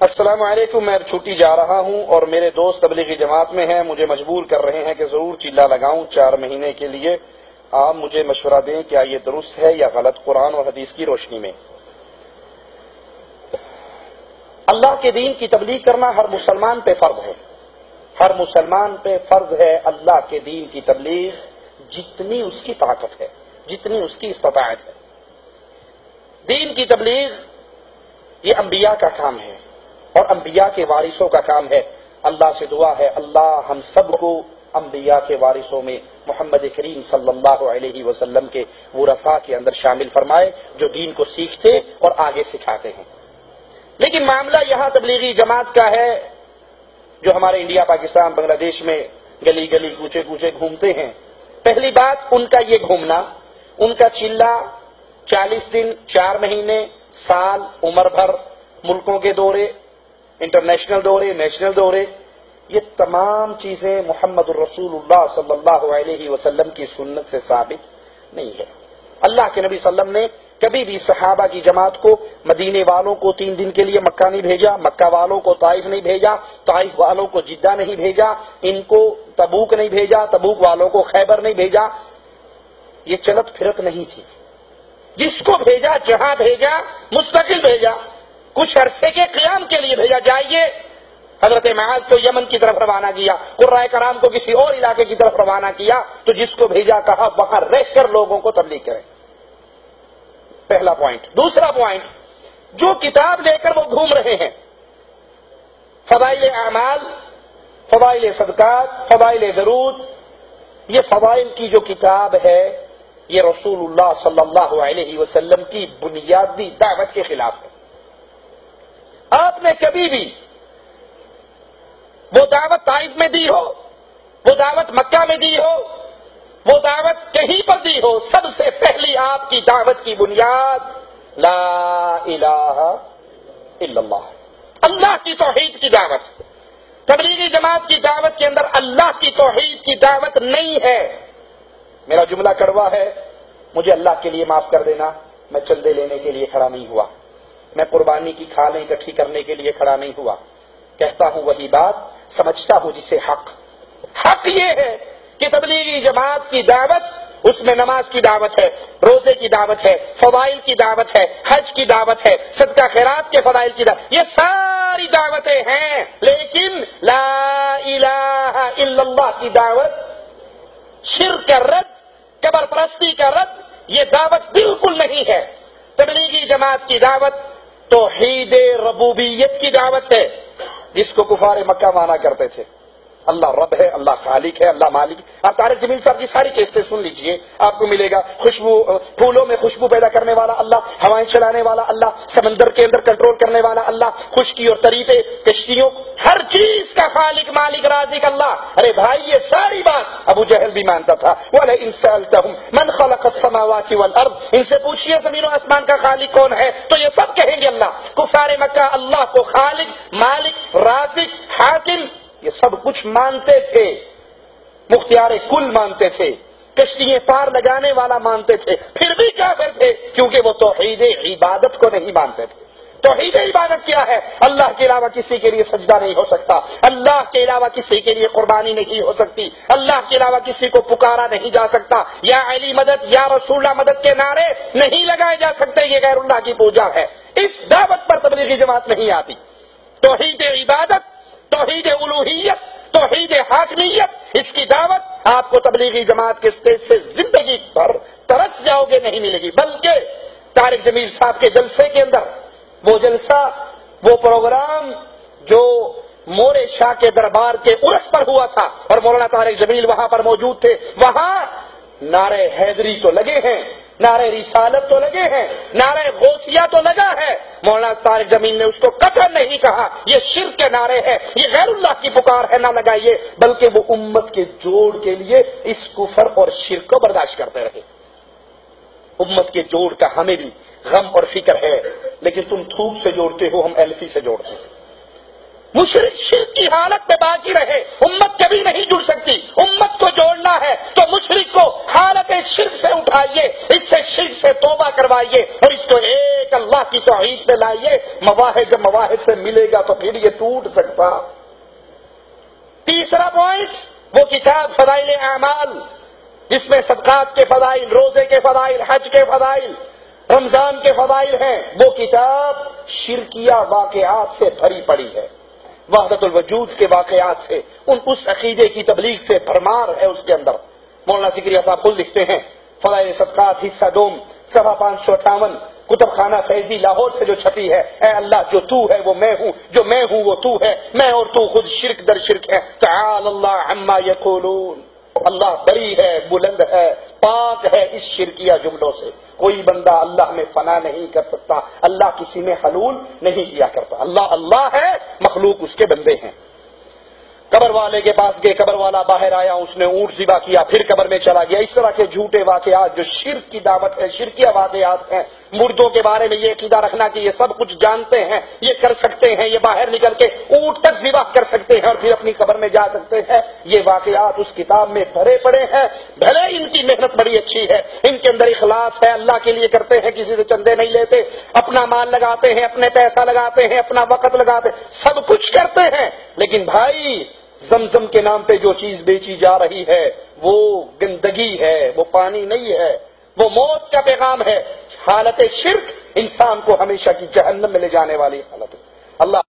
السلام علیکم، میں اب چھٹی جا رہا ہوں اور میرے دوست تبلیغی جماعت میں ہیں، مجھے مجبور کر رہے ہیں کہ ضرور چلہ لگاؤں 4 مہینے کے لیے۔ آپ مجھے مشورہ دیں، کیا یہ درست ہے یا غلط قرآن اور حدیث کی روشنی میں؟ اللہ کے دین کی تبلیغ کرنا ہر مسلمان پہ فرض ہے، ہر مسلمان پہ فرض ہے اللہ کے دین کی تبلیغ، جتنی اس کی طاقت ہے، جتنی اس کی استطاعت ہے۔ دین کی تبلیغ یہ انبیاء کا کام ہے اور انبیاء کے وارثوں کا کام ہے۔ اللہ سے دعا ہے اللہ ہم سب کو انبیاء کے وارثوں میں محمد کریم صلی اللہ علیہ وسلم کے ورثاء کے اندر شامل فرمائے جو دین کو سیکھتے اور آگے سکھاتے ہیں۔ لیکن معاملہ یہاں تبلیغی جماعت کا ہے جو ہمارے انڈیا، پاکستان، بنگلہ دیش میں گلی گلی کوچے کوچے گھومتے ہیں۔ پہلی بات ان کا یہ گھومنا، ان کا چلہ 40 دن، 4 مہینے، سال، عمر بھر، ملکوں کے دورے، انٹرنیشنل دورے، نیشنل دورے، یہ تمام چیزیں محمد الرسول اللہ صلی اللہ علیہ وسلم کی سنت سے ثابت نہیں ہے۔ اللہ کے نبی صلی اللہ علیہ وسلم نے کبھی بھی صحابہ کی جماعت کو مدینے والوں کو 3 دن کے لیے مکہ نہیں بھیجا، مکہ والوں کو طائف نہیں بھیجا، طائف والوں کو جدہ نہیں بھیجا، ان کو تبوک نہیں بھیجا، تبوک والوں کو خیبر نہیں بھیجا۔ یہ چلت پھرت نہیں تھی، جس کو بھیجا، جہاں بھیجا، مستقل بھیجا، کچھ عرصے کے قیام کے لیے بھیجا۔ جائیے، حضرت معاذ کو یمن کی طرف روانہ کیا، قرائے کرام کو کسی اور علاقے کی طرف روانہ کیا، تو جس کو بھیجا کہا وہاں رہ کر لوگوں کو تبلیغ کریں۔ پہلا پوائنٹ۔ دوسرا پوائنٹ، جو کتاب لے کر وہ گھوم رہے ہیں، فضائل اعمال، فضائل صدقات، فضائل درود، یہ فضائل کی جو کتاب ہے یہ رسول اللہ صلی اللہ علیہ وسلم کی بنیادی دعوت کے خلاف ہے۔ آپ نے کبھی بھی وہ دعوت طائف میں دی ہو، وہ دعوت مکہ میں دی ہو، وہ دعوت کہیں پر دی ہو، سب سے پہلی آپ کی دعوت کی بنیاد لا الہ الا اللہ، اللہ کی توحید کی دعوت۔ تبلیغی جماعت کی دعوت کے اندر اللہ کی توحید کی دعوت نہیں ہے۔ میرا جملہ کڑوا ہے، مجھے اللہ کے لیے معاف کر دینا، میں چندے لینے کے لیے کھڑا نہیں ہوا، میں قربانی کی کھالیں اکٹھی کرنے کے لیے کھڑا نہیں ہوا، کہتا ہوں وہی بات، سمجھتا ہوں جسے حق یہ ہے کہ تبلیغی جماعت کی دعوت، اس میں نماز کی دعوت ہے، روزے کی دعوت ہے، فضائل کی دعوت ہے، حج کی دعوت ہے، صدقہ خیرات کے فضائل کی دعوت، یہ ساری دعوتیں ہیں، لیکن لا الہ الا اللہ کی دعوت، شرک کا رد، قبر پرستی کا رد، یہ دعوت بالکل نہیں ہے۔ تبلیغی جماعت کی دعوت توحید ربوبیت کی دعوت ہے، جس کو کفار مکہ مانا کرتے تھے۔ اللہ رب ہے، اللہ خالق ہے، اللہ مالک۔ آپ طارق جمیل صاحب کی ساری کیسٹیں سن لیجئے، آپ کو ملے گا خوشبو، پھولوں میں خوشبو پیدا کرنے والا اللہ، ہوائیں چلانے والا اللہ، سمندر کے اندر کنٹرول کرنے والا اللہ، خشکی اور تری پہ کشتیوں، ہر چیز کا خالق، مالک، رازق اللہ۔ ارے بھائی، یہ ساری بات ابو جہل بھی مانتا تھا۔ وَلَئِن سَأَلْتَهُمْ مَنْ خَلَقَ السَّمَاوَاتِ وَالْأَرْضِ، ان سے پوچھئے زمین و آسمان کا خالق کون ہے، تو یہ سب کہیں گے اللہ۔ کفار مکہ اللہ کو خالق، مالک، رازق، حاکم، یہ سب کچھ مانتے تھے، مختار کل مانتے تھے، کشتییں پار لگانے والا مانتے تھے، پھر بھی کافر تھے، کیونکہ وہ توحید عبادت کو نہیں مانتے تھے۔ توحید عبادت کیا ہے؟ اللہ کے علاوہ کسی کے لیے سجدہ نہیں ہو سکتا، اللہ کے علاوہ کسی کے لیے قربانی نہیں ہو سکتی، اللہ کے علاوہ کسی کو پکارا نہیں جا سکتا، یا علی مدد، یا رسول اللہ مدد کے نعرے نہیں لگائے جا سکتے، یہ غیر اللہ کی پوجا ہے۔ اس دعوت پر تبلیغی جماعت نہیں آتی۔ توحید عبادت، توحید الوہیت، توحید حاکمیت، اس کی دعوت آپ کو تبلیغی جماعت کے اسٹیج سے زندگی بھر ترس جاؤ گے نہیں ملے گی۔ بلکہ طارق جمیل صاحب کے جلسے کے اندر، وہ جلسہ، وہ پروگرام جو مورے شاہ کے دربار کے عرس پر ہوا تھا اور مولانا طارق جمیل وہاں پر موجود تھے، وہاں نعرے حیدری تو لگے ہیں، نعرے رسالت تو لگے ہیں، نعرے غوثیہ تو لگا ہے، مولانا طارق جمیل نے اس کو قطعاً نہیں کہا یہ شرک کے نعرے ہیں، یہ غیر اللہ کی پکار ہے، نہ لگائیے، بلکہ وہ امت کے جوڑ کے لیے اس کفر اور شرک کو برداشت کرتے رہے۔ امت کے جوڑ کا ہمیں بھی غم اور فکر ہے، لیکن تم تھوک سے جوڑتے ہو، ہم ایلفی سے جوڑتے ہیں۔ مشرک شرک کی حالت میں باقی رہے، امت کبھی نہیں جڑ سکتی۔ امت کو جوڑنا ہے تو مشرک کو حالت شرک سے اٹھائیے، اس سے شرک سے توبہ کروائیے اور اس کو ایک ایک اللہ کی توحید پہ لائیے، مواہد جب مواہد سے ملے گا تو پھر یہ ٹوٹ سکتا۔ تیسرا پوائنٹ وہ کتاب فضائل اعمال، جس میں صدقات کے فضائل، روزے کے فضائل، حج کے فضائل، رمضان کے فضائل ہیں، وہ کتاب شرکیہ واقعات سے بھری پڑی ہے، وحدت الوجود کے واقعات سے، اس عقیدے کی تبلیغ سے بھرمار ہے اس کے اندر۔ مولانا زکریا صاحب خود لکھتے ہیں فضائل صدقات حصہ دوم صفحہ 558، کتب خانہ فیضی لاہور سے جو چھپی ہے، اے اللہ جو تو ہے وہ میں ہوں، جو میں ہوں وہ تو ہے، میں اور تو خود شرک در شرک ہے، تعالی اللہ عما یقولون، اللہ بری ہے، بلند ہے، پاک ہے اس شرکیہ جملوں سے۔ کوئی بندہ اللہ میں فنا نہیں کر سکتا، اللہ کسی میں حلول نہیں کیا کرتا، اللہ اللہ ہے، مخلوق اس کے بندے ہیں۔ قبر والے کے پاس گئے، قبر والا باہر آیا، اس نے اونٹ ذبح کیا، پھر قبر میں چلا گیا۔ اس طرح کے جھوٹے واقعات جو شرک کی دعوت ہے، شرکیہ واقعات ہیں۔ مردوں کے بارے میں یہ عقیدہ رکھنا کہ یہ سب کچھ جانتے ہیں، یہ کر سکتے ہیں، یہ باہر نکل کے اونٹ تک ذبح کر سکتے ہیں اور پھر اپنی قبر میں جا سکتے ہیں، یہ واقعات اس کتاب میں بھرے پڑے ہیں۔ بھلے ان کی محنت بڑی اچھی ہے، ان کے اندر اخلاص ہے، اللہ کے لیے کرتے ہیں، کسی سے چندے نہیں لیتے، اپنا مال لگاتے ہیں، اپنے پیسہ لگاتے ہیں، اپنا وقت لگاتے ہیں، سب کچھ کرتے ہیں، لیکن بھائی زمزم کے نام پہ جو چیز بیچی جا رہی ہے وہ گندگی ہے، وہ پانی نہیں ہے، وہ موت کا پیغام ہے۔ حالت شرک انسان کو ہمیشہ کی جہنم میں لے جانے والی حالت ہے۔ اللہ